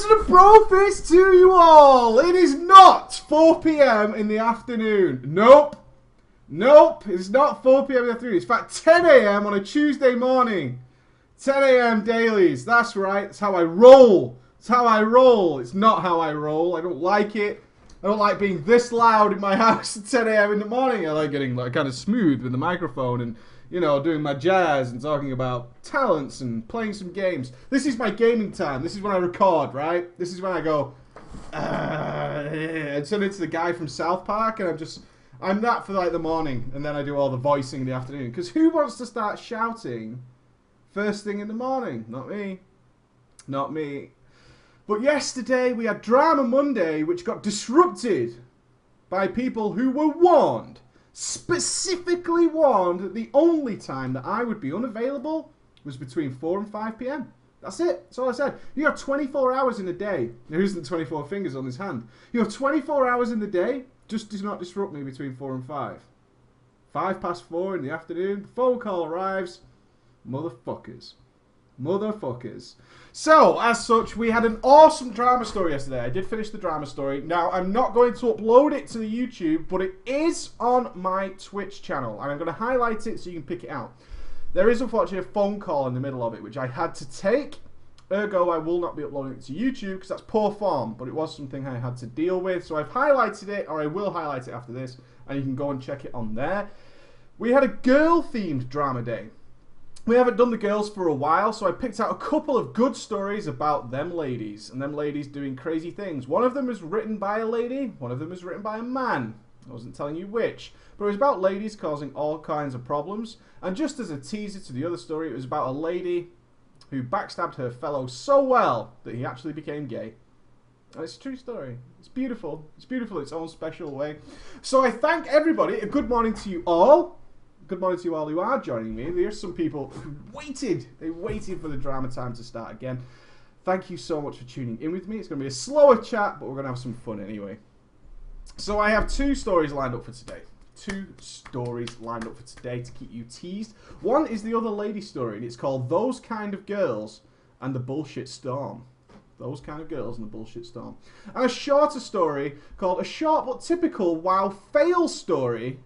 Legend of Brofist to you all! It is not 4 PM in the afternoon. Nope. Nope, it's not 4 PM in the afternoon. It's in fact 10 AM on a Tuesday morning. 10 AM dailies. That's right. That's how I roll. It's how I roll. It's not how I roll. I don't like it. I don't like being this loud in my house at 10 AM in the morning. I like getting like kind of smooth with the microphone and, you know, doing my jazz and talking about talents and playing some games. This is my gaming time. This is when I record, right? This is when I go, and send it to the guy from South Park, and I'm that for like the morning, and then I do all the voicing in the afternoon. Because who wants to start shouting first thing in the morning? Not me. Not me. But yesterday we had Drama Monday, which got disrupted by people who were warned, specifically warned, that the only time that I would be unavailable was between 4 and 5 PM. That's it. That's all I said. You have 24 hours in a day. There isn't 24 fingers on his hand. You have 24 hours in the day. Just do not disrupt me between 4 and 5. 5 past 4 in the afternoon. The phone call arrives. Motherfuckers. Motherfuckers. So, as such, we had an awesome drama story yesterday. I did finish the drama story. Now, I'm not going to upload it to the YouTube, but it is on my Twitch channel. And I'm going to highlight it so you can pick it out. There is, unfortunately, a phone call in the middle of it, which I had to take. Ergo, I will not be uploading it to YouTube, because that's poor form. But it was something I had to deal with. So I've highlighted it, or I will highlight it after this. And you can go and check it on there. We had a girl-themed drama day. We haven't done the girls for a while, so I picked out a couple of good stories about them ladies, and them ladies doing crazy things. One of them is written by a lady, one of them is written by a man. I wasn't telling you which, but it was about ladies causing all kinds of problems. And just as a teaser to the other story, it was about a lady who backstabbed her fellow so well that he actually became gay. And it's a true story. It's beautiful. It's beautiful in its own special way. So I thank everybody. A good morning to you all. Good morning to you all who are joining me. There's some people who waited. They waited for the drama time to start again. Thank you so much for tuning in with me. It's going to be a slower chat, but we're going to have some fun anyway. So I have 2 stories lined up for today. 2 stories lined up for today to keep you teased. One is the other lady story, and it's called Those Kind of Girls and the Bullshit Storm. Those Kind of Girls and the Bullshit Storm. And a shorter story called A Short But Typical Wow Fail Story,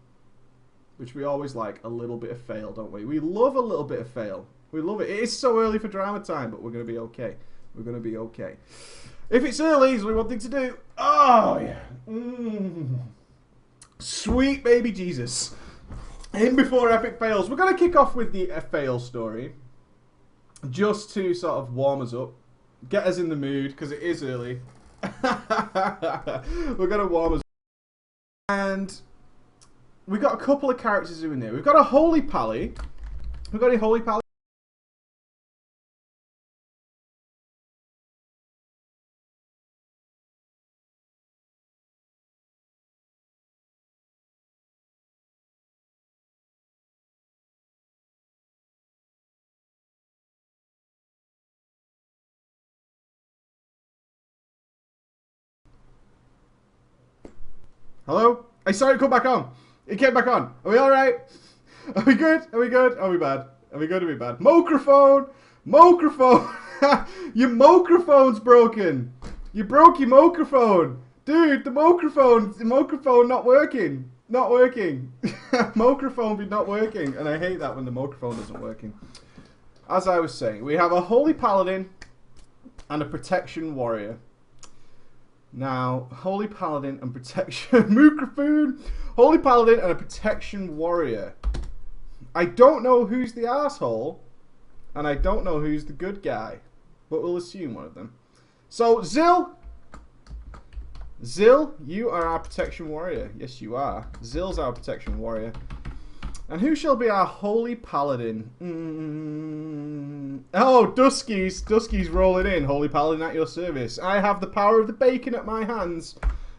which we always like a little bit of fail, don't we? We love a little bit of fail. We love it. It is so early for drama time, but we're going to be okay. We're going to be okay. If it's early, it's only one thing to do. Oh, yeah. Sweet baby Jesus. In before epic fails. We're going to kick off with the fail story, just to sort of warm us up. Get us in the mood, because it is early. We're going to warm us up. And we've got a couple of characters who are in there. We've got a Holy Pally. We've got any Holy Pally? Hello? I saw it come back on. It came back on. Are we alright? Are we good? Are we good? Are we bad? Are we good? Are we bad? Microphone! Microphone! Your microphone's broken! You broke your microphone! Dude, the microphone not working. Not working. Microphone be not working. And I hate that when the microphone isn't working. As I was saying, we have a Holy Paladin and a Protection Warrior. Now, Holy Paladin and Protection microphone. Holy Paladin and a Protection Warrior. I don't know who's the asshole, and I don't know who's the good guy, but we'll assume one of them. So, Zill, you are our Protection Warrior. Yes, you are. Zill's our Protection Warrior. And who shall be our Holy Paladin? Oh, Dusky's rolling in. Holy Paladin at your service. I have the power of the bacon at my hands,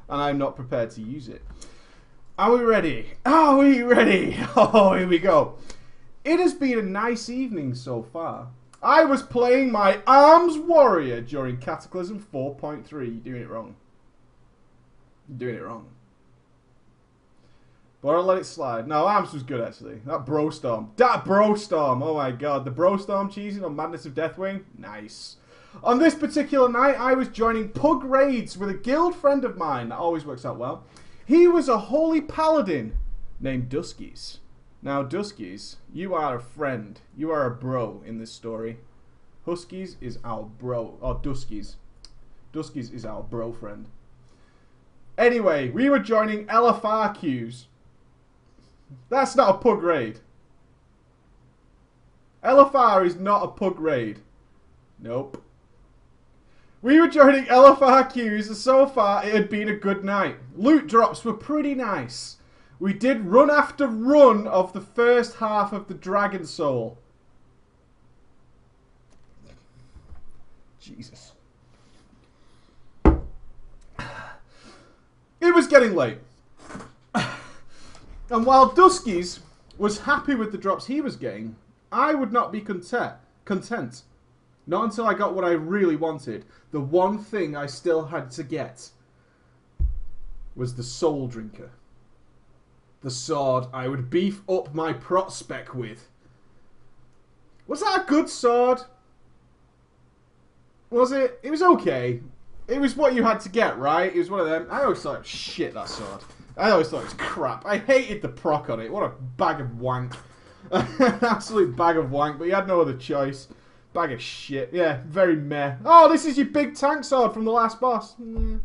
and I'm not prepared to use it. Are we ready? Are we ready? Oh, here we go. It has been a nice evening so far. I was playing my Arms Warrior during Cataclysm 4.3. You're doing it wrong. You're doing it wrong. But I'll let it slide. No, Arms was good, actually. That Brostorm. That Brostorm. Oh, my God. The Brostorm cheesing on Madness of Deathwing. Nice. On this particular night, I was joining pug raids with a guild friend of mine. That always works out well. He was a holy paladin named Duskies. Now, Duskies, you are a friend. You are a bro in this story. Huskies is our bro. Or Duskies. Duskies is our bro friend. Anyway, we were joining LFR queues. That's not a pug raid. LFR is not a pug raid. Nope. We were joining LFR queues, and so far it had been a good night. Loot drops were pretty nice. We did run after run of the first half of the Dragon Soul. Jesus. It was getting late. And while Duskies was happy with the drops he was getting, I would not be content. Not until I got what I really wanted. The one thing I still had to get was the Soul Drinker. The sword I would beef up my prospect with. Was that a good sword? Was it? It was okay. It was what you had to get, right? It was one of them. I always thought it was shit, that sword. I always thought it was crap. I hated the proc on it. What a bag of wank. An absolute bag of wank, but you had no other choice. Bag of shit. Yeah, very meh. Oh, this is your big tank sword from the last boss. In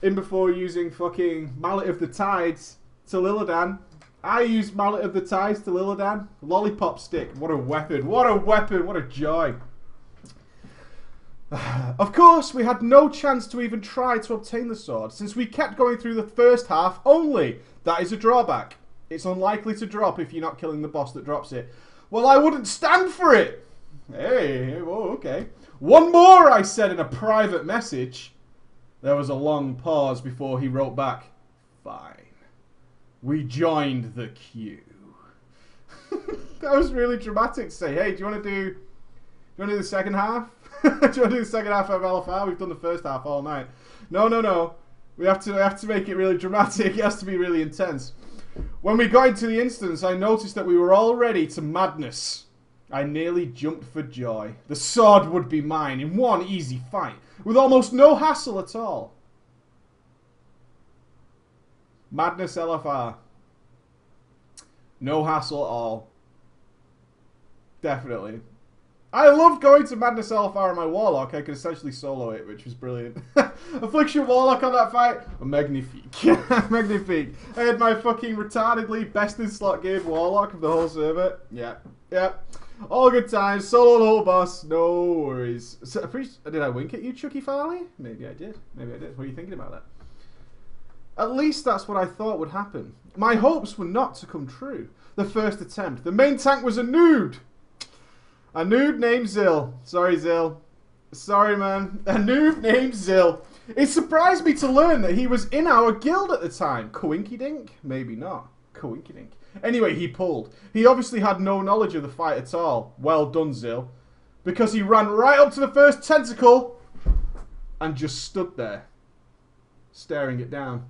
before using fucking Mallet of the Tides to Lillidan. I used Mallet of the Tides to Lillidan. Lollipop stick. What a weapon. What a weapon. What a joy. Of course, we had no chance to even try to obtain the sword, since we kept going through the first half only. That is a drawback. It's unlikely to drop if you're not killing the boss that drops it. Well, I wouldn't stand for it. Hey, whoa, okay. One more, I said in a private message. There was a long pause before he wrote back, fine. We joined the queue. That was really dramatic to say, hey, do you want to do the second half? Do you want to do the second half of LFR? We've done the first half all night. No. We have to make it really dramatic. It has to be really intense. When we got into the instance, I noticed that we were all ready to madness. I nearly jumped for joy. The sword would be mine in one easy fight, with almost no hassle at all. Madness LFR. No hassle at all. Definitely. I loved going to Madness LFR on my Warlock. I could essentially solo it, which was brilliant. Affliction Warlock on that fight. Magnifique. Magnifique. I had my fucking retardedly best in slot game Warlock of the whole server. Yeah. All good times. Solo the whole boss. No worries. So, did I wink at you, Chucky Farley? Maybe I did. What are you thinking about that? At least that's what I thought would happen. My hopes were not to come true. The first attempt. The main tank was a noob. A noob named Zill. Sorry, Zill. Sorry, man. A noob named Zill. It surprised me to learn that he was in our guild at the time. Coinkydink? Maybe not. Coinkydink. Anyway, he pulled. He obviously had no knowledge of the fight at all. Well done, Zill. Because he ran right up to the first tentacle and just stood there, staring it down.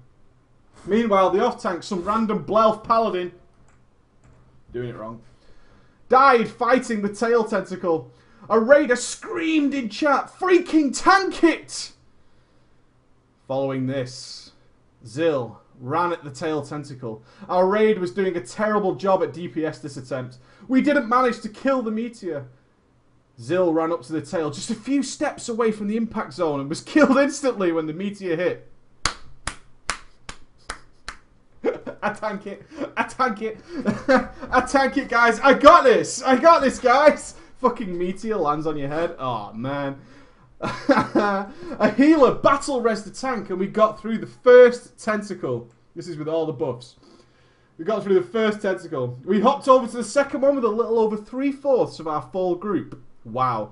Meanwhile, the off-tank, some random Blelf paladin, doing it wrong, died fighting the tail tentacle. A raider screamed in chat, freaking tank it! Following this, Zill ran at the tail tentacle. Our raid was doing a terrible job at DPS this attempt. We didn't manage to kill the meteor. Zill ran up to the tail just a few steps away from the impact zone and was killed instantly when the meteor hit. I tank it. I tank it. I tank it, guys. I got this. I got this, guys. Fucking meteor lands on your head. Oh, man. A healer battle res the tank and we got through the first tentacle. This is with all the buffs. We got through the first tentacle. We hopped over to the second one with a little over 3/4 of our full group. Wow.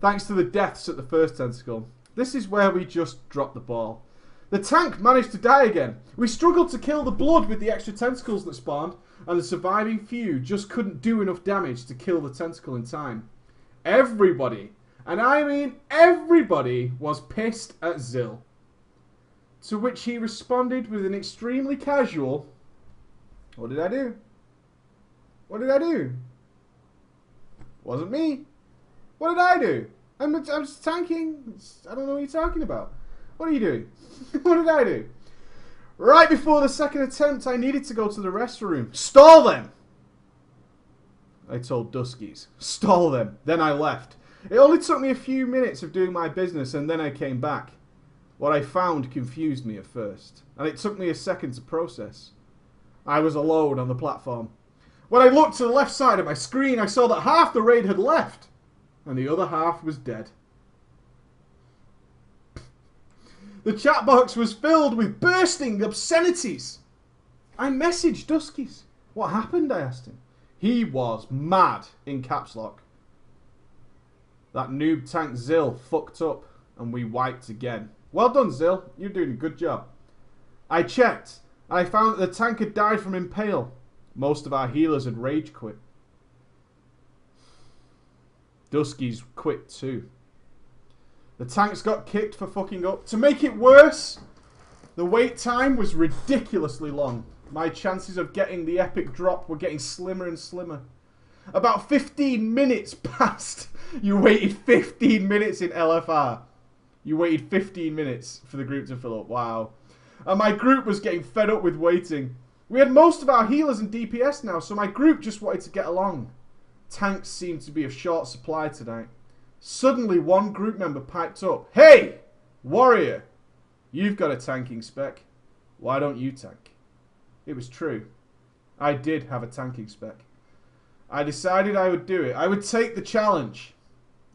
Thanks to the deaths at the first tentacle. This is where we just dropped the ball. The tank managed to die again. We struggled to kill the blood with the extra tentacles that spawned, and the surviving few just couldn't do enough damage to kill the tentacle in time. Everybody, and I mean everybody, was pissed at Zill. To which he responded with an extremely casual, "What did I do? What did I do? Wasn't me. What did I do? I'm just tanking. I don't know what you're talking about. What are you doing? What did I do? Right before the second attempt, I needed to go to the restroom. Stall them! I told Duskies. Stall them. Then I left. It only took me a few minutes of doing my business, and then I came back. What I found confused me at first, and it took me a second to process. I was alone on the platform. When I looked to the left side of my screen, I saw that half the raid had left, and the other half was dead. The chat box was filled with bursting obscenities. I messaged Duskies. What happened, I asked him. He was mad, in caps lock. That noob tank Zill fucked up, and we wiped again. Well done, Zill. You're doing a good job. I checked, and I found that the tank had died from impale. Most of our healers had rage quit. Duskies quit too. The tanks got kicked for fucking up. To make it worse, the wait time was ridiculously long. My chances of getting the epic drop were getting slimmer and slimmer. About 15 minutes passed. You waited 15 minutes in LFR. You waited 15 minutes for the group to fill up. Wow. And my group was getting fed up with waiting. We had most of our healers and DPS now, so my group just wanted to get along. Tanks seemed to be of short supply tonight. Suddenly, one group member piped up. Hey, warrior, you've got a tanking spec. Why don't you tank? It was true. I did have a tanking spec. I decided I would do it. I would take the challenge.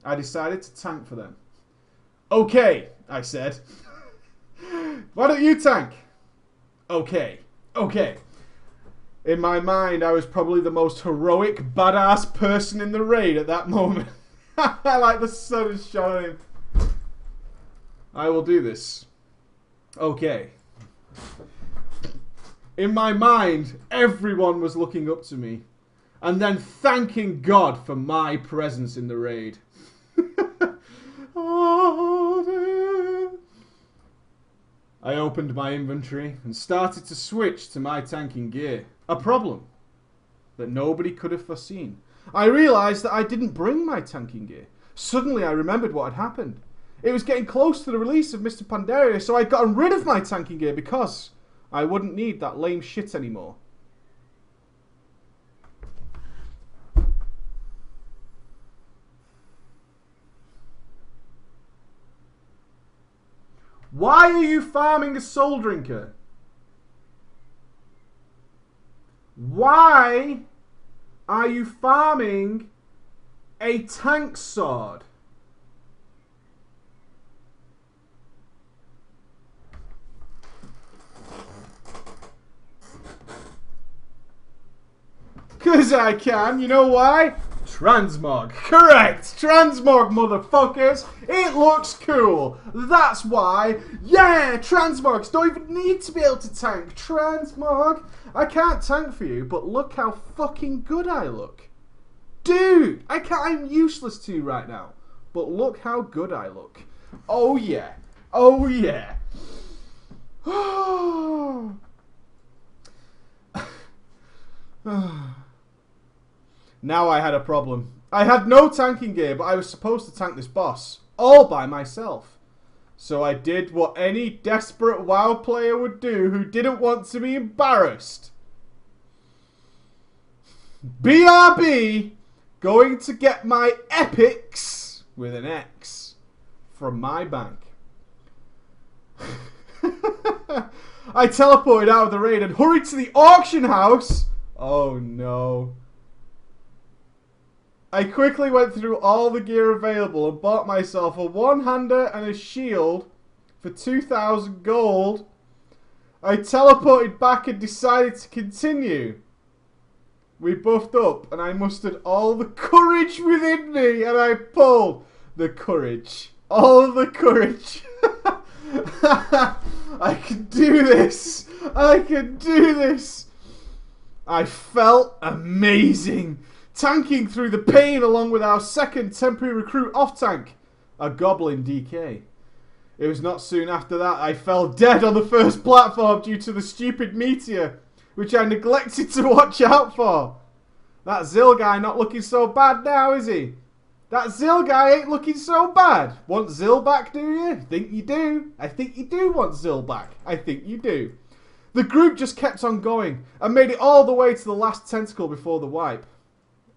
I decided to tank for them. Okay, I said. Why don't you tank? Okay. Okay. In my mind, I was probably the most heroic, badass person in the raid at that moment. Like the sun is shining. I will do this. Okay. In my mind, everyone was looking up to me and then thanking God for my presence in the raid. I opened my inventory and started to switch to my tanking gear. A problem that nobody could have foreseen. I realised that I didn't bring my tanking gear. Suddenly I remembered what had happened. It was getting close to the release of Mr. Pandaria, so I'd gotten rid of my tanking gear because I wouldn't need that lame shit anymore. Why are you farming a soul drinker? Why are you farming a tank sword? Because I can. You know why? Transmog. Correct. Transmog, motherfuckers. It looks cool. That's why. Yeah, transmogs don't even need to be able to tank. Transmog. I can't tank for you, but look how fucking good I look. Dude, I'm useless to you right now. But look how good I look. Oh yeah. Oh yeah. Now I had a problem. I had no tanking gear, but I was supposed to tank this boss. All by myself. So I did what any desperate WoW player would do who didn't want to be embarrassed. BRB, going to get my epics, with an X, from my bank. I teleported out of the raid and hurried to the auction house. Oh no. I quickly went through all the gear available and bought myself a one-hander and a shield for 2,000 gold. I teleported back and decided to continue. We buffed up and I mustered all the courage within me and I pulled the courage. All the courage. I can do this. I can do this. I felt amazing. Tanking through the pain along with our second temporary recruit off-tank, a Goblin DK. It was not soon after that I fell dead on the first platform due to the stupid meteor, which I neglected to watch out for. That Zill guy not looking so bad now, is he? That Zill guy ain't looking so bad. Want Zill back, do you? Think you do. I think you do want Zill back. I think you do. The group just kept on going and made it all the way to the last tentacle before the wipe.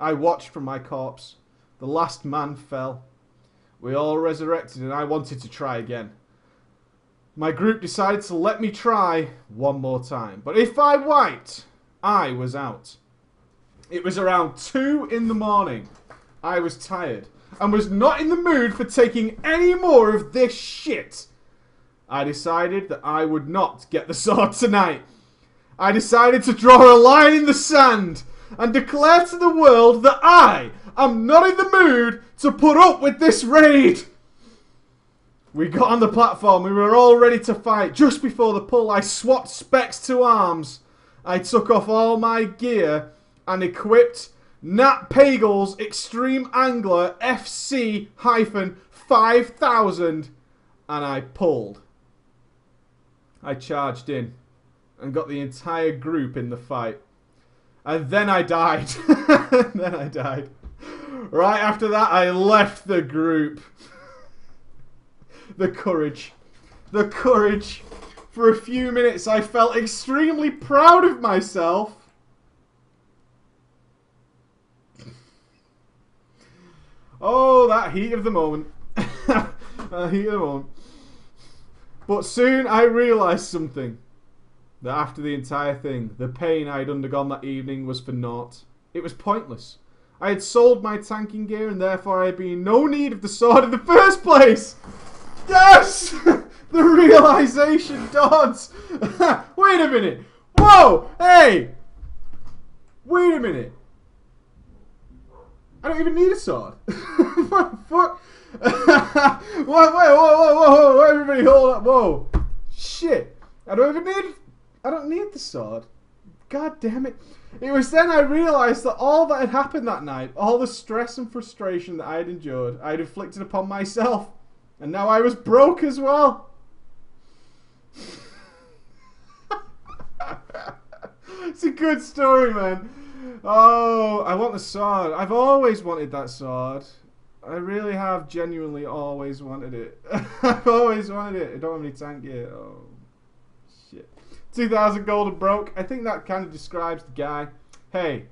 I watched from my corpse. The last man fell. We all resurrected and I wanted to try again. My group decided to let me try one more time. But if I wiped, I was out. It was around 2 in the morning. I was tired and was not in the mood for taking any more of this shit. I decided that I would not get the sword tonight. I decided to draw a line in the sand and declare to the world that I am not in the mood to put up with this raid. We got on the platform. We were all ready to fight. Just before the pull, I swapped specs to arms. I took off all my gear and equipped Nat Pagel's Extreme Angler FC-5000 and I pulled. I charged in and got the entire group in the fight. And then I died. Right after that, I left the group. The courage. For a few minutes, I felt extremely proud of myself. Oh, that heat of the moment. But soon I realised something. That after the entire thing, the pain I had undergone that evening was for naught. It was pointless. I had sold my tanking gear and therefore I had been in no need of the sword in the first place. Yes! The realisation dawns. Wait a minute. Whoa! Hey! Wait a minute. I don't even need a sword. What the fuck? Whoa, everybody hold up. Whoa. Shit. I don't need the sword. God damn it. It was then I realised that all that had happened that night, all the stress and frustration that I had endured, I had inflicted upon myself. And now I was broke as well. It's a good story, man. Oh, I want the sword. I've always wanted that sword. I really have genuinely always wanted it. I've always wanted it. I don't have any tank gear. Oh, shit. 2,000 gold and broke. I think that kind of describes the guy. Hey,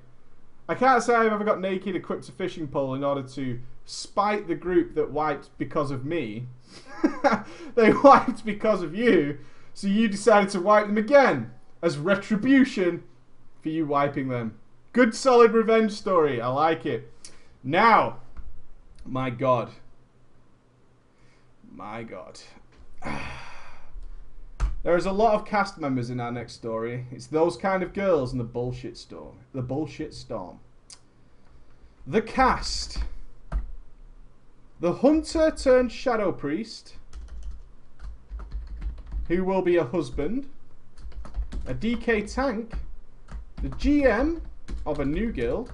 I can't say I've ever got naked, equipped a fishing pole in order to spite the group that wiped because of me. They wiped because of you, so you decided to wipe them again as retribution for you wiping them. Good solid revenge story. I like it. Now, my God. There is a lot of cast members in our next story. It's those kind of girls in the bullshit storm. The bullshit storm. The cast. The hunter turned shadow priest, who will be a husband. A DK tank. The GM of a new guild.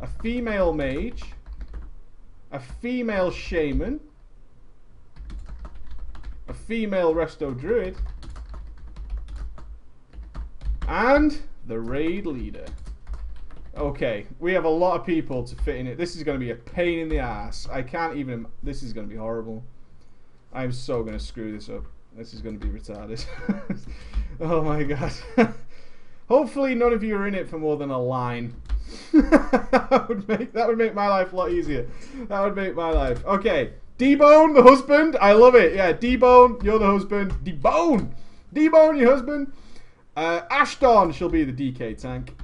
A female mage. A female shaman. A female resto druid. And the raid leader. Okay, we have a lot of people to fit in it. This is going to be a pain in the ass. I can't even... This is going to be horrible. I'm so going to screw this up. This is going to be retarded. Oh my god. Hopefully none of you are in it for more than a line. That would make my life a lot easier. That would make my life. Okay. D-Bone, the husband. I love it. Yeah, D-Bone, you're the husband. D-Bone. D-Bone, your husband. Ashton shall be the DK tank.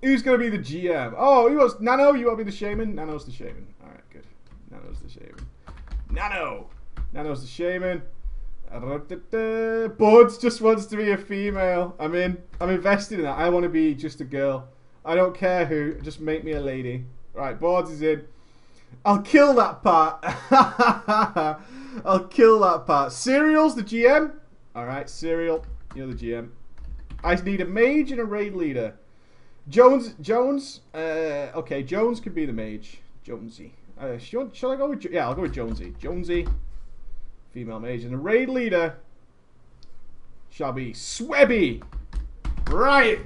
Who's going to be the GM? Oh, who was Nano? You want to be the shaman? Nano's the shaman. Alright, good. Nano's the shaman. Nano's the shaman. Buds just wants to be a female. I'm in. I'm invested in that. I want to be just a girl. I don't care who. Just make me a lady. Right, Boards is in. I'll kill that part. I'll kill that part. Cereal's the GM. Alright, Cereal, you're the GM. I need a mage and a raid leader. Jones. Okay, Jones could be the mage. Jonesy. Shall I go with... Yeah, I'll go with Jonesy. Jonesy. Female mage. And the raid leader shall be Swebby. Right.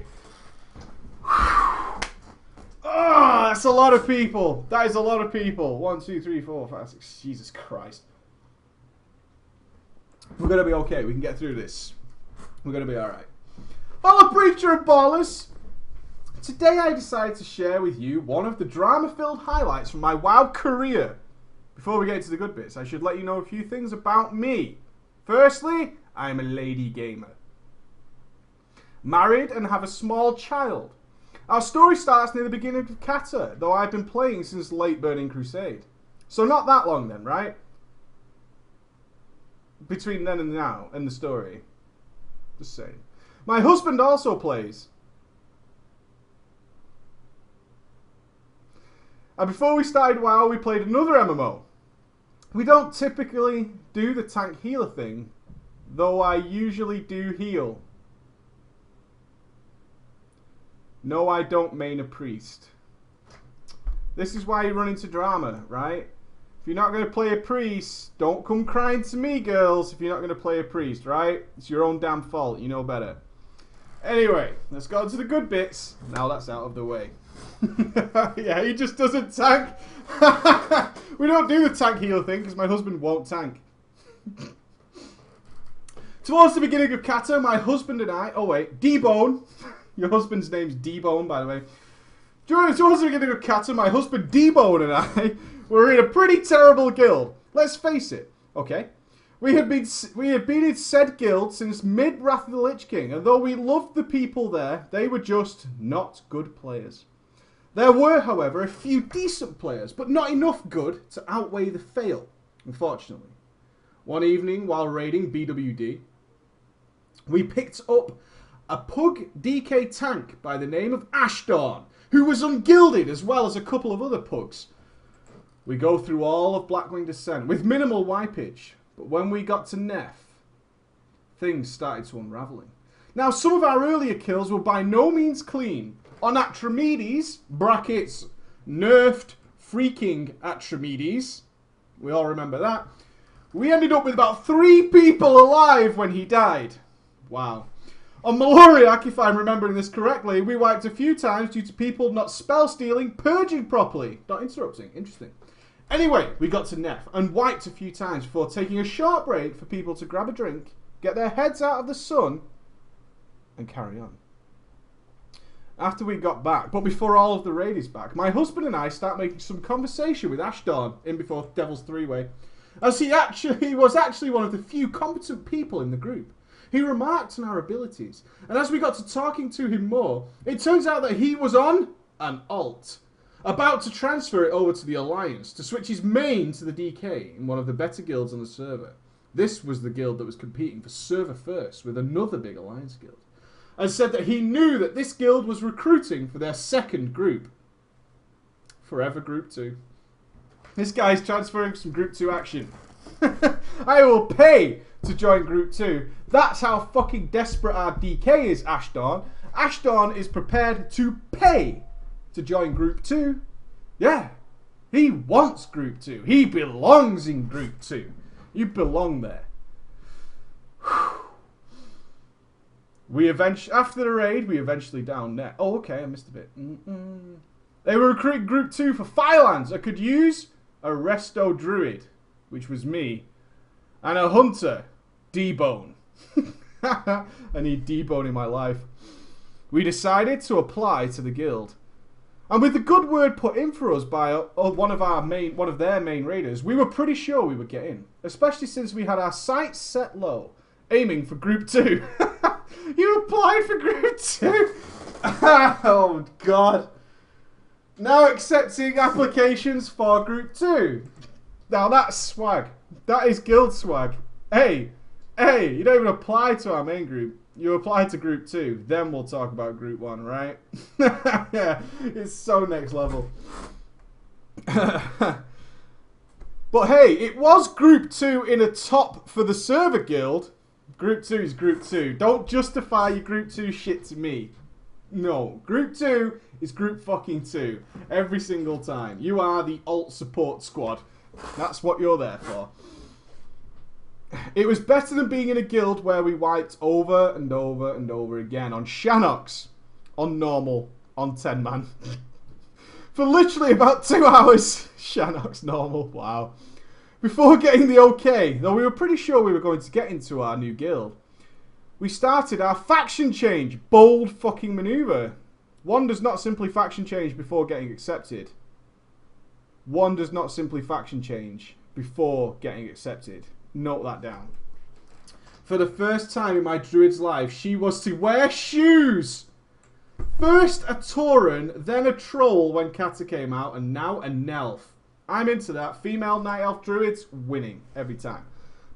Oh, That's a lot of people. That is a lot of people. 1, 2, 3, 4, 5, 6. Jesus Christ. We're going to be okay. We can get through this. We're going to be alright. Hello, Preacher and Ballers. Today I decided to share with you one of the drama-filled highlights from my WoW career. Before we get into the good bits, I should let you know a few things about me. Firstly, I am a lady gamer. Married and have a small child. Our story starts near the beginning of Cata, though I've been playing since late Burning Crusade. So not that long then, right? Between then and now, and the story. Just saying. My husband also plays. And before we started WoW, we played another MMO. We don't typically do the tank healer thing, though I usually do heal. No, I don't main a priest. This is why you run into drama, right? If you're not going to play a priest, don't come crying to me, girls, if you're not going to play a priest, right? It's your own damn fault. You know better. Anyway, let's go to the good bits. Now that's out of the way. Yeah, he just doesn't tank. We don't do the tank healer thing because my husband won't tank. Towards the beginning of Cata, my husband and I... Oh, wait. D-Bone. Your husband's name's D-Bone, by the way. Towards the beginning of Cata, my husband D-Bone and I were in a pretty terrible guild. Let's face it. Okay. We had been in said guild since mid-Wrath of the Lich King, and though we loved the people there, they were just not good players. There were, however, a few decent players, but not enough good to outweigh the fail, unfortunately. One evening, while raiding BWD, we picked up a pug DK tank by the name of Ashdawn, who was ungilded as well as a couple of other pugs. We go through all of Blackwing Descent with minimal wipage, but when we got to Neff, things started to unraveling. Now, some of our earlier kills were by no means clean. On Atramedes, brackets, nerfed freaking Atramedes, we all remember that, we ended up with about 3 people alive when he died. Wow. On Maloriak, if I'm remembering this correctly, we wiped a few times due to people not spell stealing, purging properly. Not interrupting. Interesting. Anyway, we got to Neff and wiped a few times before taking a short break for people to grab a drink, get their heads out of the sun, and carry on. After we got back, but before all of the raid is back, my husband and I start making some conversation with Ashdawn in before Devil's Three-Way, as he was actually one of the few competent people in the group. He remarked on our abilities, and as we got to talking to him more, it turns out that he was on an alt, about to transfer it over to the Alliance to switch his main to the DK in one of the better guilds on the server. This was the guild that was competing for server first with another big Alliance guild, and said that he knew that this guild was recruiting for their second group. Forever Group 2. This guy's transferring some Group 2 action. I will pay to join Group 2. That's how fucking desperate our DK is, Ashdawn. Ashdawn is prepared to pay to join Group 2. Yeah, he wants Group 2. He belongs in Group 2. You belong there. After the raid, we eventually downed net. Oh, okay, I missed a bit. They were recruiting Group 2 for Firelands. I could use a Resto Druid, which was me, and a Hunter, D-Bone. I need D-Bone in my life. We decided to apply to the guild. And with the good word put in for us by one of their main raiders, we were pretty sure we would get in. Especially since we had our sights set low, aiming for Group 2. You applied for Group 2? Oh, God. Now accepting applications for Group 2. Now that's swag. That is guild swag. Hey, you don't even apply to our main group. You apply to Group 2. Then we'll talk about Group 1, right? Yeah, it's so next level. But hey, it was Group 2 in a top for the server guild. Group 2 is Group 2. Don't justify your Group 2 shit to me. No, Group 2 is Group fucking 2. Every single time. You are the alt support squad. That's what you're there for. It was better than being in a guild where we wiped over and over and over again on Shanox, on normal, on 10 man. for literally about 2 hours. Shannock's normal, wow. Before getting the okay, though we were pretty sure we were going to get into our new guild. We started our faction change. Bold fucking maneuver. One does not simply faction change before getting accepted. One does not simply faction change before getting accepted. Note that down. For the first time in my druid's life, she was to wear shoes. First a Tauren, then a troll when Kata came out, and now a Nelf. I'm into that. Female night elf druids winning every time.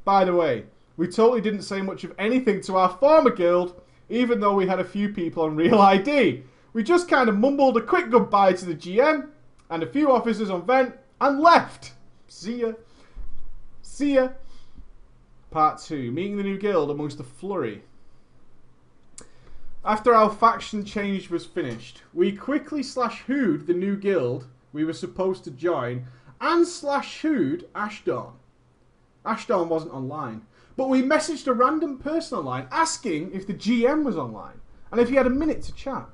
By the way, we totally didn't say much of anything to our former guild, even though we had a few people on Real ID. We just kind of mumbled a quick goodbye to the GM and a few officers on vent and left. See ya. See ya. Part 2. Meeting the new guild amongst a flurry. After our faction change was finished, we quickly /who'd the new guild we were supposed to join and /who'd Ashdawn. Ashdawn wasn't online, but we messaged a random person online asking if the GM was online and if he had a minute to chat.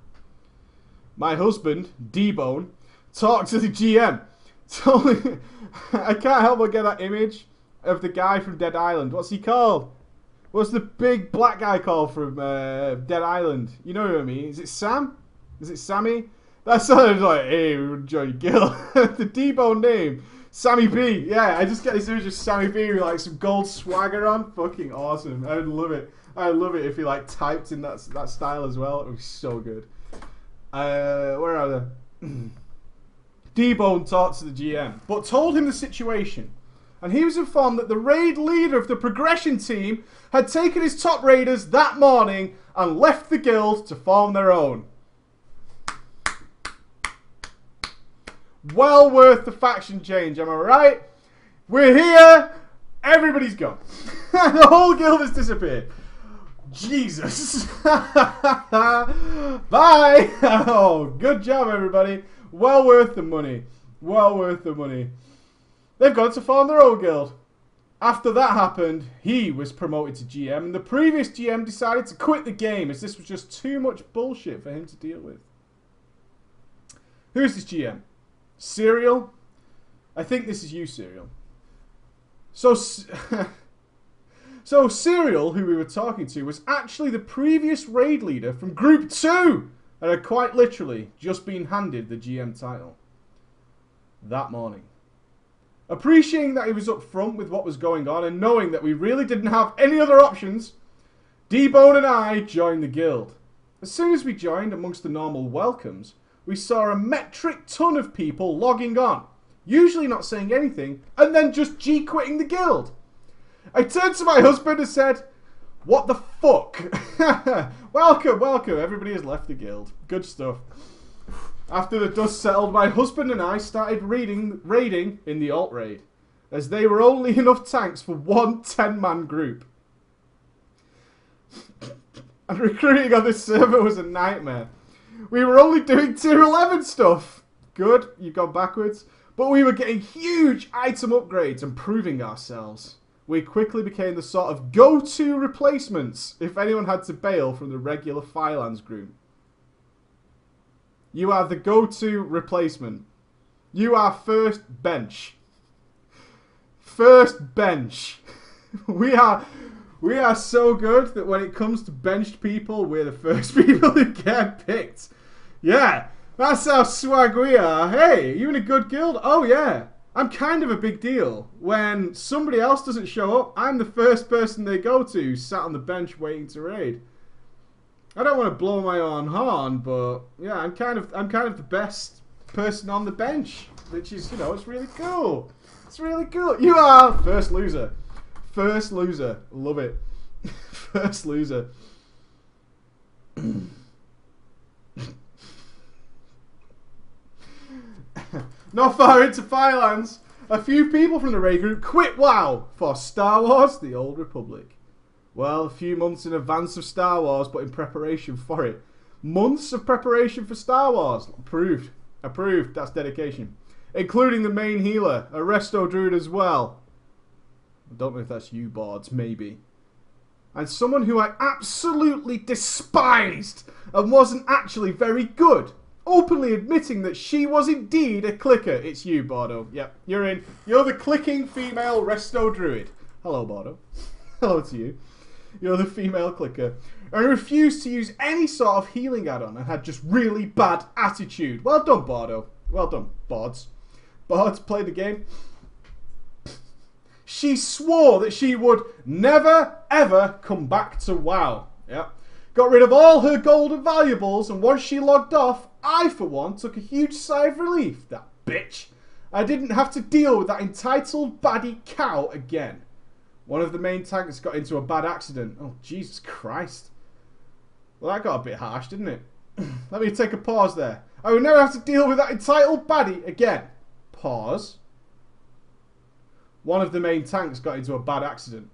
My husband, D-Bone, talked to the GM. I can't help but get that image of the guy from Dead Island. What's he called? What's the big black guy called from Dead Island? You know who I mean? Is it Sam? Is it Sammy? That sounds like, hey, we would join Gil. The D-Bone name. Sammy B. Yeah, I just get this image of Sammy B with like some gold swagger on. Fucking awesome. I would love it. I'd love it if he like typed in that style as well. It would be so good. Where are they? D-Bone talked to the GM, but told him the situation. And he was informed that the raid leader of the progression team had taken his top raiders that morning and left the guild to form their own. Well worth the faction change, am I right? We're here. Everybody's gone. The whole guild has disappeared. Jesus. Bye. Oh, good job, everybody. Well worth the money. Well worth the money. They've gone to form their own guild. After that happened, he was promoted to GM, and the previous GM decided to quit the game as this was just too much bullshit for him to deal with. Who's this GM? Serial? I think this is you, Serial. So Serial, who we were talking to, was actually the previous raid leader from Group 2 and had quite literally just been handed the GM title that morning. Appreciating that he was up front with what was going on and knowing that we really didn't have any other options, D-Bone and I joined the guild. As soon as we joined, amongst the normal welcomes, we saw a metric ton of people logging on, usually not saying anything, and then just G-quitting the guild. I turned to my husband and said, "What the fuck?" Welcome, welcome. Everybody has left the guild. Good stuff. After the dust settled, my husband and I started raiding in the alt raid, as they were only enough tanks for one 10-man group. And recruiting on this server was a nightmare. We were only doing tier 11 stuff. Good, you've gone backwards. But we were getting huge item upgrades and proving ourselves. We quickly became the sort of go-to replacements if anyone had to bail from the regular Firelands group. You are the go-to replacement. You are first bench. First bench. We are so good that when it comes to benched people, we're the first people who get picked. Yeah, that's how swag we are. Hey, you in a good guild? Oh yeah. I'm kind of a big deal. When somebody else doesn't show up, I'm the first person they go to, sat on the bench waiting to raid. I don't want to blow my own horn, but yeah, I'm kind of the best person on the bench, which is, you know, it's really cool. It's really cool. You are first loser. First loser. Love it. First loser. Not far into Firelands, a few people from the raid group quit WoW for Star Wars: The Old Republic. Well, a few months in advance of Star Wars, but in preparation for it. Months of preparation for Star Wars. Approved. Approved. That's dedication. Including the main healer, a resto druid as well. I don't know if that's you, Boards. Maybe. And someone who I absolutely despised and wasn't actually very good. openly admitting that she was indeed a clicker. It's you, Bardo. Yep, you're in. You're the clicking female resto druid. Hello, Bardo. Hello to you. You're the female clicker. And refused to use any sort of healing add-on and had just really bad attitude. Well done, Bardo. Well done, Bards. Bards, play the game. She swore that she would never, ever come back to WoW. Yep. Got rid of all her gold and valuables, and once she logged off, I, for one, took a huge sigh of relief. That bitch. I didn't have to deal with that entitled baddie cow again. One of the main tanks got into a bad accident. Oh, Jesus Christ. Well, that got a bit harsh, didn't it? Let me take a pause there. I would never have to deal with that entitled baddie again. Pause. One of the main tanks got into a bad accident.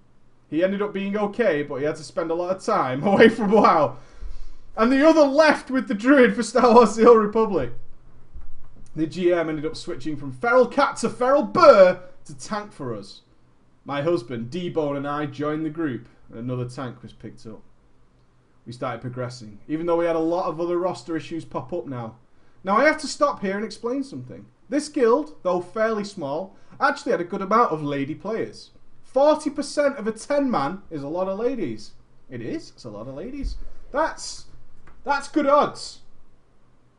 He ended up being okay, but he had to spend a lot of time away from WoW. And the other left with the druid for Star Wars The Old Republic. The GM ended up switching from feral cat to feral burr to tank for us. My husband, D-Bone, and I joined the group, and another tank was picked up. We started progressing, even though we had a lot of other roster issues pop up now. Now I have to stop here and explain something. This guild, though fairly small, actually had a good amount of lady players. 40% of a 10-man is a lot of ladies. It is. It's a lot of ladies. That's good odds.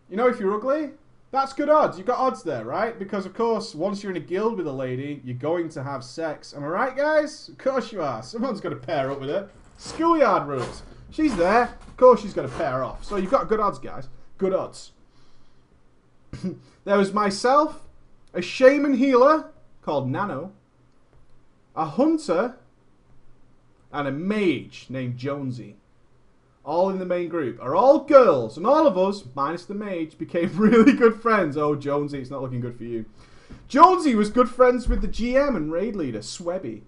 You know, if you're ugly, that's good odds. You've got odds there, right? Because, of course, once you're in a guild with a lady, you're going to have sex. Am I right, guys? Of course you are. Someone's got to pair up with her. Schoolyard rules. She's there. Of course she's got to pair off. So you've got good odds, guys. Good odds. There was myself, a shaman healer called Nano, a hunter, and a mage named Jonesy. All in the main group. Are all girls, and all of us, minus the mage, became really good friends. Oh, Jonesy, it's not looking good for you. Jonesy was good friends with the GM and raid leader, Swebby.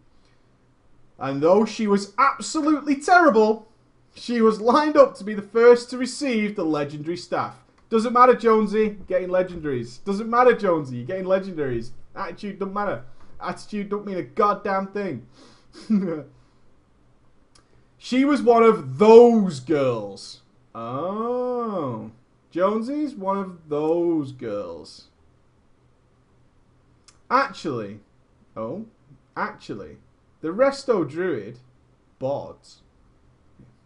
And though she was absolutely terrible, she was lined up to be the first to receive the legendary staff. Doesn't matter, Jonesy, getting legendaries. Doesn't matter, Jonesy, you're getting legendaries. Attitude don't matter. Attitude don't mean a goddamn thing. She was one of those girls. Oh. Jonesy's one of those girls. Actually, the resto druid, Bods,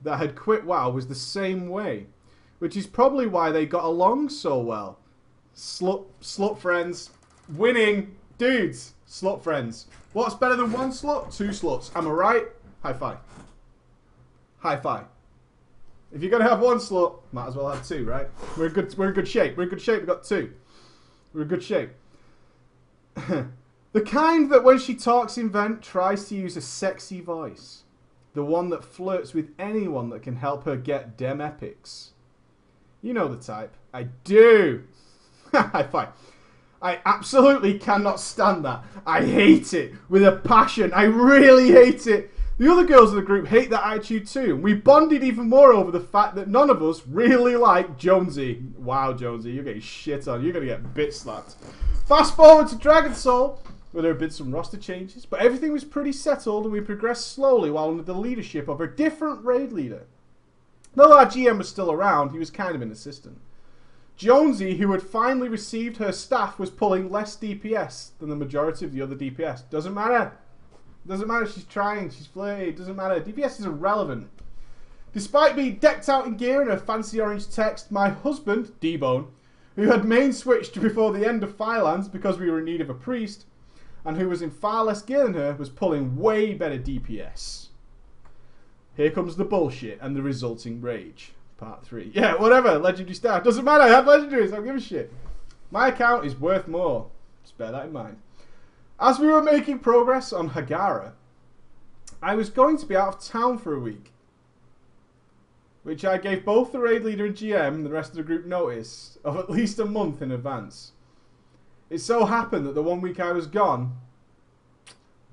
that had quit WoW was the same way. Which is probably why they got along so well. Slut friends. Winning. Dudes. Slut friends. What's better than one slut? Two sluts. Am I right? High five. High five. If you're going to have one slut, might as well have two, right? We're in good shape. We're in good shape. We've got two. We're in good shape. The kind that when she talks in Vent tries to use a sexy voice. The one that flirts with anyone that can help her get dem epics. You know the type. I do. High five. I absolutely cannot stand that. I hate it with a passion. I really hate it. The other girls in the group hate that attitude too. We bonded even more over the fact that none of us really like Jonesy. Wow, Jonesy, you're getting shit on. You're going to get bit slapped. Fast forward to Dragon Soul, where there have been some roster changes, but everything was pretty settled and we progressed slowly while under the leadership of a different raid leader. Though our GM was still around, he was kind of an assistant. Jonesy, who had finally received her staff, was pulling less DPS than the majority of the other DPS. Doesn't matter. Doesn't matter. She's trying. She's flirty. Doesn't matter. DPS is irrelevant. Despite being decked out in gear and her fancy orange text, my husband, D-Bone, who had main switched before the end of Firelands because we were in need of a priest, and who was in far less gear than her, was pulling way better DPS. Here comes the bullshit and the resulting rage. Part 3. Yeah, whatever. Legendary staff. Doesn't matter. I have legendaries. I don't give a shit. My account is worth more. Just bear that in mind. As we were making progress on Hagara, I was going to be out of town for a week. Which I gave both the raid leader and GM and the rest of the group notice of at least a month in advance. It so happened that the 1 week I was gone,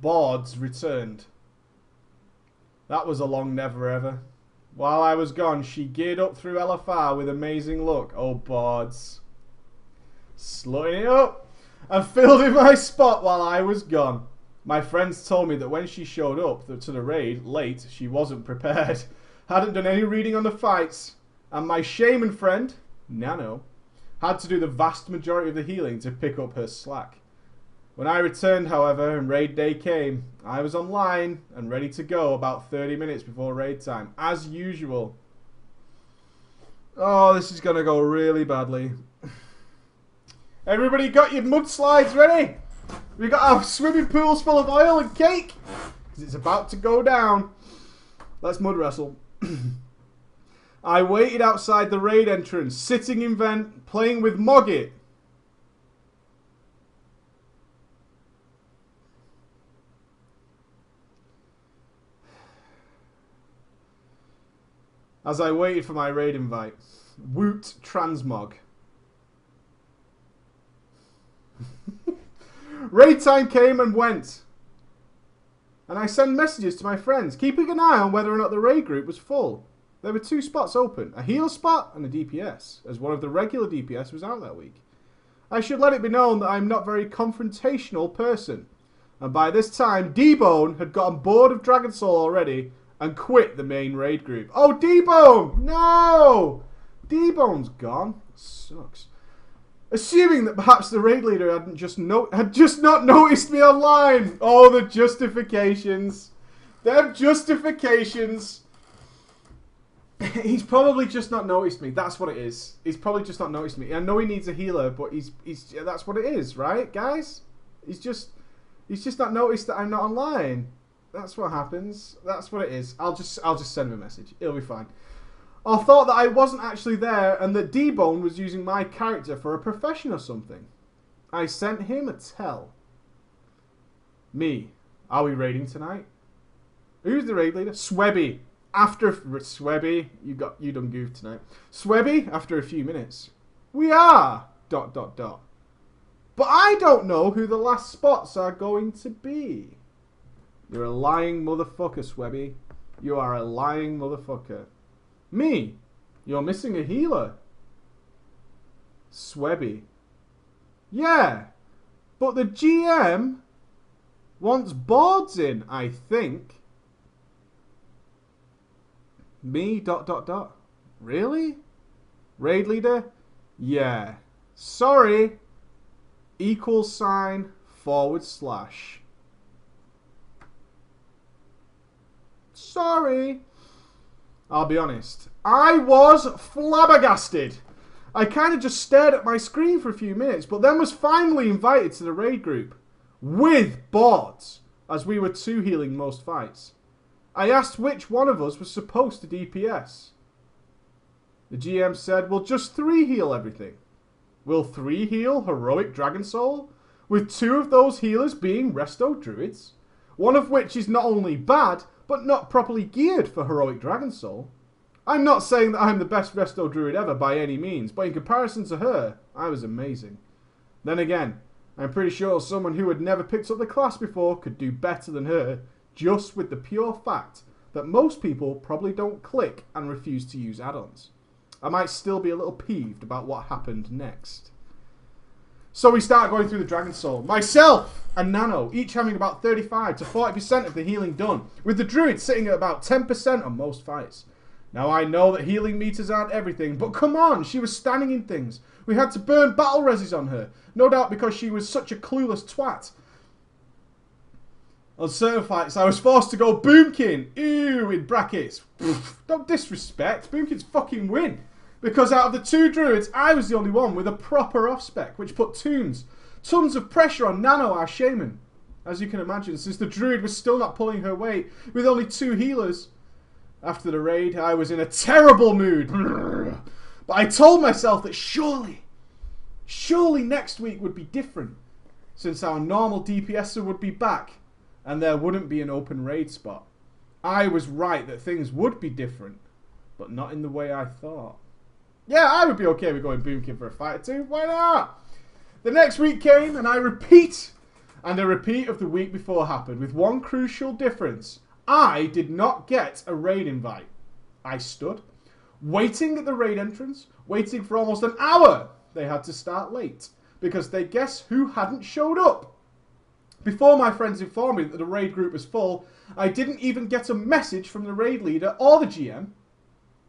Boards returned. That was a long never ever. While I was gone, she geared up through LFR with amazing luck. Oh, Boards. Slutting it up. And filled in my spot while I was gone. My friends told me that when she showed up to the raid late, she wasn't prepared. Hadn't done any reading on the fights. And my shaman friend, Nano, had to do the vast majority of the healing to pick up her slack. When I returned, however, and raid day came, I was online and ready to go about 30 minutes before raid time, as usual. Oh, this is going to go really badly. Everybody got your mudslides ready? We got our swimming pools full of oil and cake? Because it's about to go down. Let's mud wrestle. I waited outside the raid entrance, sitting in vent, playing with Moggit. As I waited for my raid invite. Woot transmog. Raid time came and went. And I sent messages to my friends, keeping an eye on whether or not the raid group was full. There were 2 spots open, a heal spot and a DPS, as one of the regular DPS was out that week. I should let it be known that I'm not a very confrontational person. And by this time, D-Bone had gotten bored of Dragon Soul already and quit the main raid group. Oh, D-Bone! No! D-Bone's gone. Sucks. Assuming that perhaps the raid leader had just not noticed me online. Oh, the justifications. Them justifications. He's probably just not noticed me. That's what it is. He's probably just not noticed me. I know he needs a healer, but he's that's what it is, right, guys? He's just not noticed that I'm not online. That's what happens. That's what it is. I'll just send him a message. It'll be fine. I thought that I wasn't actually there and that D-Bone was using my character for a profession or something. I sent him a tell. Me. Are we raiding tonight? Who's the raid leader? Swebby. After Swebby, you done goofed tonight. Swebby, after a few minutes. We are. ... But I don't know who the last spots are going to be. You're a lying motherfucker, Swebby. You are a lying motherfucker. Me. You're missing a healer. Swebby. Yeah. But the GM wants boards in, I think. Me, ... Really? Raid leader? Yeah. Sorry. =/ Sorry. I'll be honest. I was flabbergasted. I kind of just stared at my screen for a few minutes, but then was finally invited to the raid group. With boards, as we were 2 healing most fights. I asked which one of us was supposed to DPS. The GM said, well, just 3 heal everything. Will 3 heal Heroic Dragon Soul? With 2 of those healers being Resto Druids? One of which is not only bad, but not properly geared for Heroic Dragon Soul. I'm not saying that I'm the best Resto Druid ever by any means, but in comparison to her, I was amazing. Then again, I'm pretty sure someone who had never picked up the class before could do better than her, just with the pure fact that most people probably don't click and refuse to use add-ons. I might still be a little peeved about what happened next. So we start going through the Dragon Soul. Myself and Nano, each having about 35 to 40% of the healing done, with the Druid sitting at about 10% on most fights. Now I know that healing meters aren't everything, but come on, she was standing in things. We had to burn battle reses on her, no doubt because she was such a clueless twat. On certain fights, I was forced to go Boomkin. Ew, in brackets. Don't disrespect. Boomkins fucking win. Because out of the 2 druids, I was the only one with a proper off-spec, which put tons of pressure on Nano, our shaman. As you can imagine, since the druid was still not pulling her weight, with only 2 healers. After the raid, I was in a terrible mood. But I told myself that surely next week would be different. Since our normal DPSer would be back. And there wouldn't be an open raid spot. I was right that things would be different, but not in the way I thought. Yeah, I would be okay with going Boomkin for a fight or 2. Why not? The next week came, and a repeat of the week before happened, with one crucial difference. I did not get a raid invite. I stood, waiting at the raid entrance, waiting for almost an hour. They had to start late, because they guess who hadn't showed up. Before my friends informed me that the raid group was full, I didn't even get a message from the raid leader or the GM.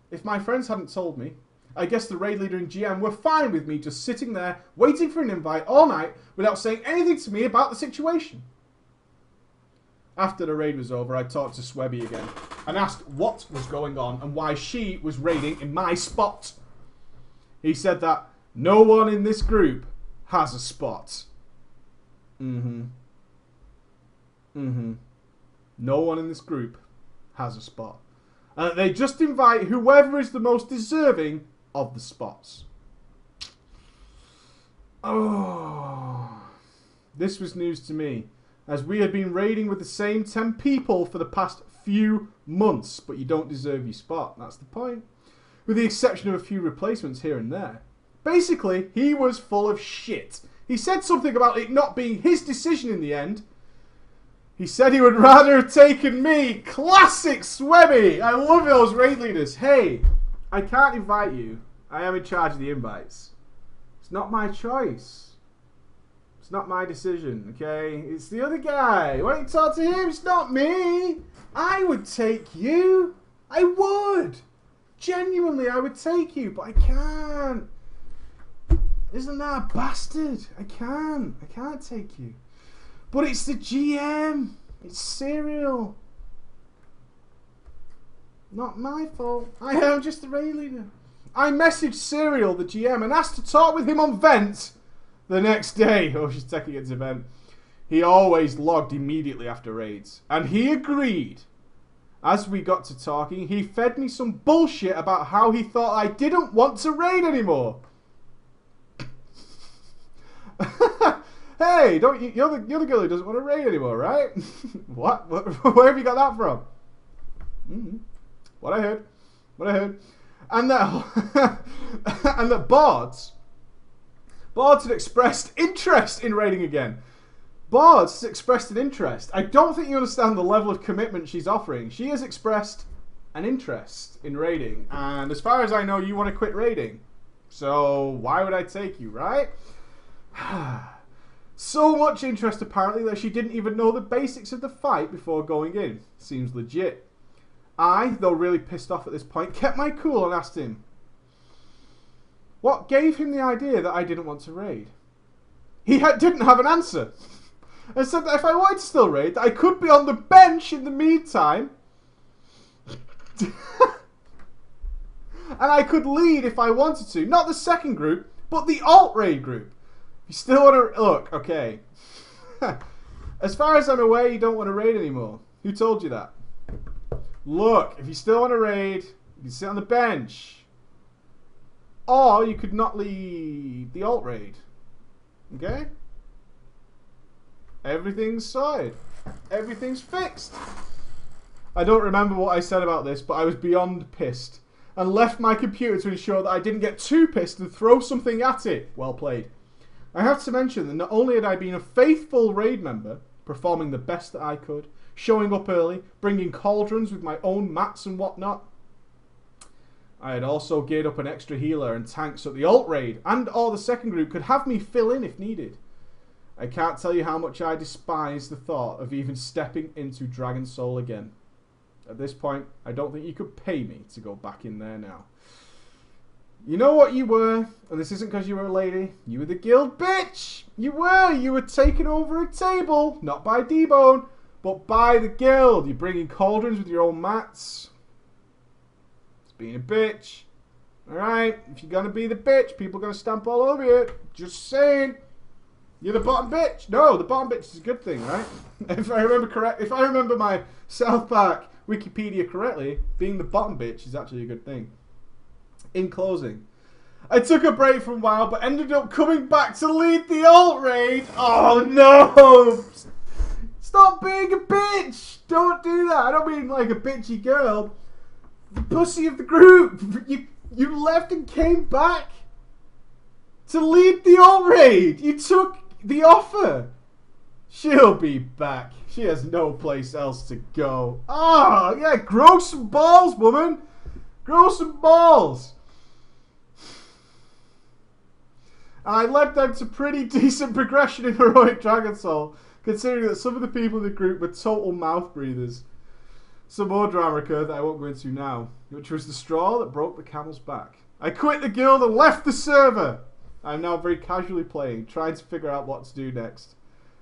If my friends hadn't told me, I guess the raid leader and GM were fine with me just sitting there, waiting for an invite all night without saying anything to me about the situation. After the raid was over, I talked to Swebby again and asked what was going on and why she was raiding in my spot. He said that no one in this group has a spot. No one in this group has a spot. And they just invite whoever is the most deserving of the spots. Oh, this was news to me, as we had been raiding with the same 10 people for the past few months, but you don't deserve your spot. That's the point. With the exception of a few replacements here and there. Basically, he was full of shit. He said something about it not being his decision in the end. He said he would rather have taken me. Classic Swebby! I love those raid leaders. Hey, I can't invite you. I am in charge of the invites. It's not my choice. It's not my decision, okay? It's the other guy. Why don't you talk to him? It's not me. I would take you. I would. Genuinely, I would take you, but I can't. Isn't that a bastard? I can't take you. But it's the GM. It's Serial. Not my fault. I am just the raid leader. I messaged Serial, the GM, and asked to talk with him on Vent the next day. Oh, she's taking it to Vent. He always logged immediately after raids. And he agreed. As we got to talking, he fed me some bullshit about how he thought I didn't want to raid anymore. Hey, don't you? You're the girl who doesn't want to raid anymore, right? What? Where have you got that from? What I heard. And that and that Bards had expressed interest in raiding again. Bards has expressed an interest. I don't think you understand the level of commitment she's offering. She has expressed an interest in raiding, and as far as I know, you want to quit raiding. So why would I take you, right? So much interest apparently that she didn't even know the basics of the fight before going in. Seems legit. I, though really pissed off at this point, kept my cool and asked him what gave him the idea that I didn't want to raid. He didn't have an answer and said that if I wanted to still raid, that I could be on the bench in the meantime and I could lead if I wanted to. Not the second group, but the alt-raid group. You still want to... Look, okay. As far as I'm aware, you don't want to raid anymore. Who told you that? Look, if you still want to raid, you can sit on the bench. Or you could not lead the alt-raid. Okay? Everything's sorted. Everything's fixed. I don't remember what I said about this, but I was beyond pissed. And left my computer to ensure that I didn't get too pissed and throw something at it. Well played. I have to mention that not only had I been a faithful raid member, performing the best that I could, showing up early, bringing cauldrons with my own mats and whatnot, I had also geared up an extra healer and tank so the alt-raid and or the second group could have me fill in if needed. I can't tell you how much I despise the thought of even stepping into Dragon Soul again. At this point, I don't think you could pay me to go back in there now. You know what you were, and this isn't because you were a lady. You were the guild bitch. You were taking over a table, not by D-Bone, but by the guild. You're bringing cauldrons with your own mats. It's being a bitch. Alright, if you're going to be the bitch, people are going to stamp all over you. Just saying. You're the bottom bitch. No, the bottom bitch is a good thing, right? If I remember my South Park Wikipedia correctly, being the bottom bitch is actually a good thing. In closing, I took a break for a while, but ended up coming back to lead the alt-raid. Oh no! Stop being a bitch! Don't do that. I don't mean like a bitchy girl. The pussy of the group. You left and came back to lead the alt-raid. You took the offer. She'll be back. She has no place else to go. Oh, yeah, grow some balls, woman. Grow some balls. I led them to pretty decent progression in Heroic Dragon Soul, considering that some of the people in the group were total mouth breathers. Some more drama occurred that I won't go into now, which was the straw that broke the camel's back. I quit the guild and left the server. I'm now very casually playing, trying to figure out what to do next.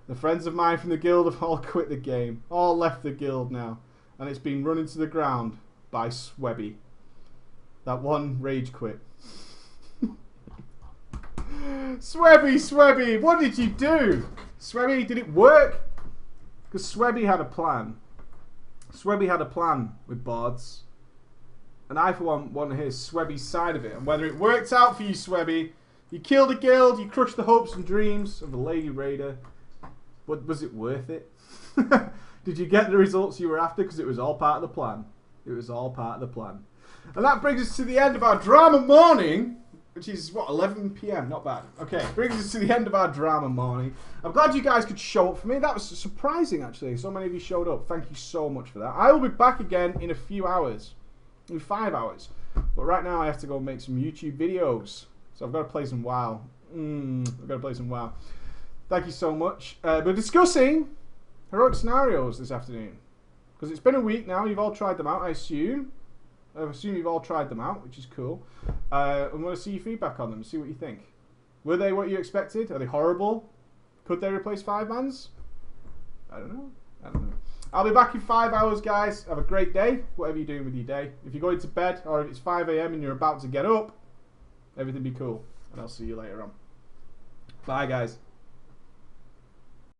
The friends of mine from the guild have all quit the game, all left the guild now, and it's been run into the ground by Swebby. That one rage quit. Swebby, what did you do? Swebby, did it work? Because Swebby had a plan. Swebby had a plan with Bards. And I, for one, want to hear Swebby's side of it. And whether it worked out for you, Swebby. You killed a guild, you crushed the hopes and dreams of the Lady Raider. But was it worth it? Did you get the results you were after? Because it was all part of the plan. It was all part of the plan. And that brings us to the end of our drama morning. Which is, what, 11 PM? Not bad. Okay, brings us to the end of our drama morning. I'm glad you guys could show up for me. That was surprising, actually. So many of you showed up. Thank you so much for that. I will be back again in a few hours. In 5 hours. But right now I have to go make some YouTube videos. So I've got to play some WoW. I've got to play some WoW. Thank you so much. We're discussing heroic scenarios this afternoon. Because it's been a week now. You've all tried them out, I assume. I assume you've all tried them out, which is cool. I want to see your feedback on them, see what you think. Were they what you expected? Are they horrible? Could they replace 5-mans? I don't know. I'll be back in 5 hours, guys. Have a great day, whatever you're doing with your day. If you're going to bed, or if it's 5 AM and you're about to get up, everything be cool. And I'll see you later on. Bye, guys.